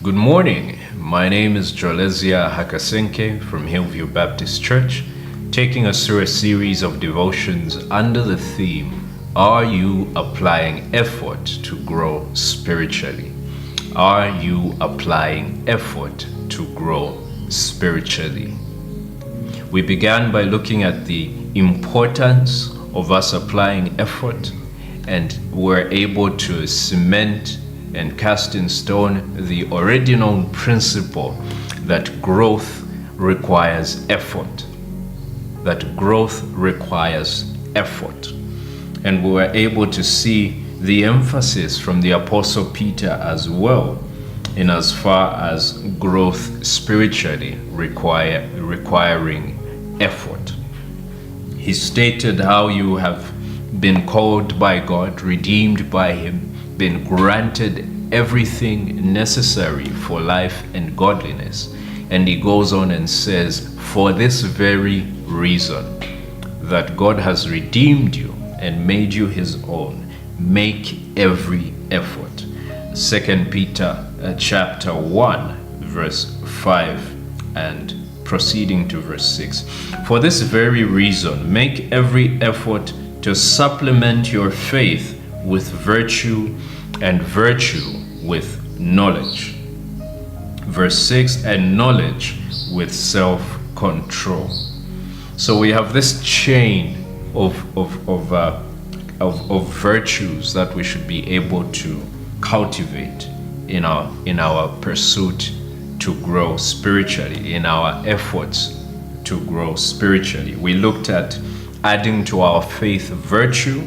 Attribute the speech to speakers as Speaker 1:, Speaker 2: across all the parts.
Speaker 1: Good morning. My name is Jolezya Hakasenke from Hillview Baptist Church, taking us through a series of devotions under the theme, Are you applying effort to grow spiritually? Are you applying effort to grow spiritually? We began by looking at the importance of us applying effort, and we're able to cement and cast in stone the already known principle that growth requires effort. That growth requires effort. And we were able to see the emphasis from the Apostle Peter as well, in as far as growth spiritually requiring effort. He stated how you have been called by God, redeemed by Him, been granted everything necessary for life and godliness. And he goes on and says, for this very reason, that God has redeemed you and made you His own, make every effort. 2 Peter chapter 1, verse 5 and proceeding to verse 6. For this very reason, make every effort to supplement your faith with virtue, and virtue with knowledge. Verse 6, and knowledge with self-control. So we have this chain of virtues that we should be able to cultivate in our pursuit to grow spiritually, in our efforts to grow spiritually. We looked at adding to our faith virtue.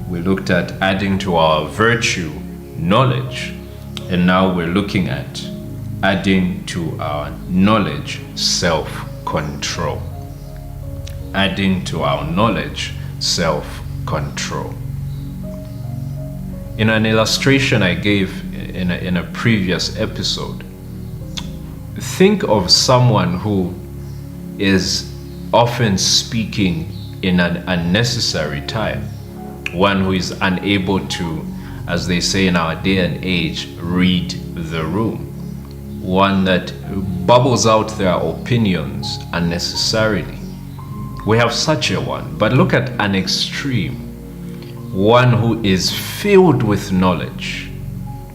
Speaker 1: We looked at adding to our virtue knowledge, and now we're looking at adding to our knowledge self-control. Adding to our knowledge self-control. In an illustration I gave in a previous episode, think of someone who is often speaking in an unnecessary time. One who is unable to, as they say in our day and age, read the room. One that bubbles out their opinions unnecessarily. We have such a one, but look at an extreme. One who is filled with knowledge.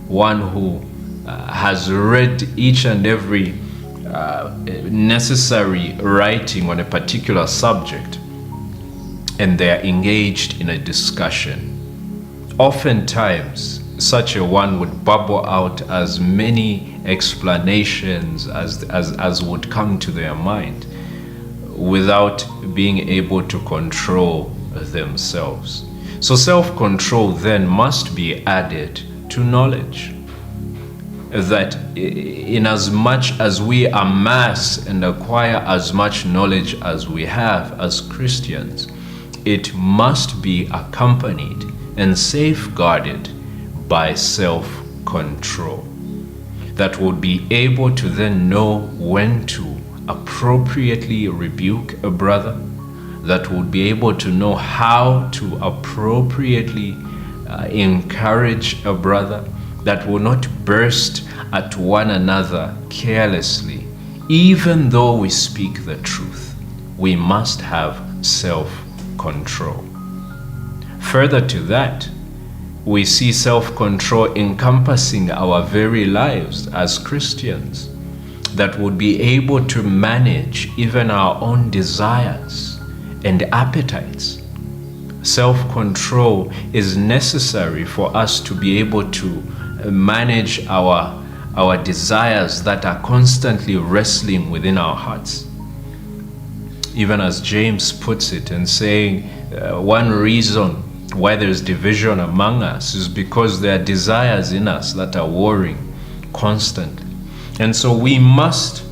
Speaker 1: One who has read each and every necessary writing on a particular subject, and they are engaged in a discussion. Oftentimes, such a one would bubble out as many explanations as would come to their mind without being able to control themselves. So self-control then must be added to knowledge. That in as much as we amass and acquire as much knowledge as we have as Christians, it must be accompanied and safeguarded by self-control. That would be able to then know when to appropriately rebuke a brother. That would be able to know how to appropriately encourage a brother. That will not burst at one another carelessly. Even though we speak the truth, we must have self-control. Further to that, we see self-control encompassing our very lives as Christians, that would be able to manage even our own desires and appetites. Self-control is necessary for us to be able to manage our desires that are constantly wrestling within our hearts. Even as James puts it and saying, one reason why there's division among us is because there are desires in us that are warring constantly. And so we must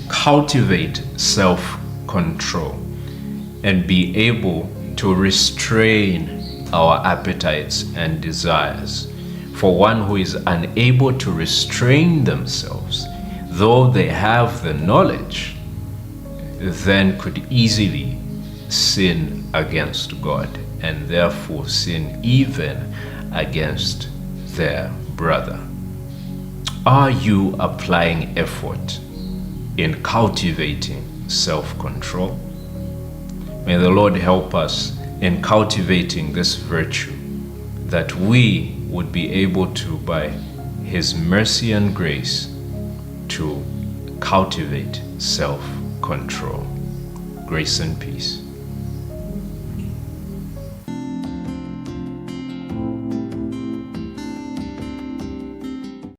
Speaker 1: cultivate self-control and be able to restrain our appetites and desires. For one who is unable to restrain themselves, though they have the knowledge, then could easily sin against God, and therefore sin even against their brother. Are you applying effort in cultivating self-control? May the Lord help us in cultivating this virtue, that we would be able to, by His mercy and grace, to cultivate self-control. Grace and peace.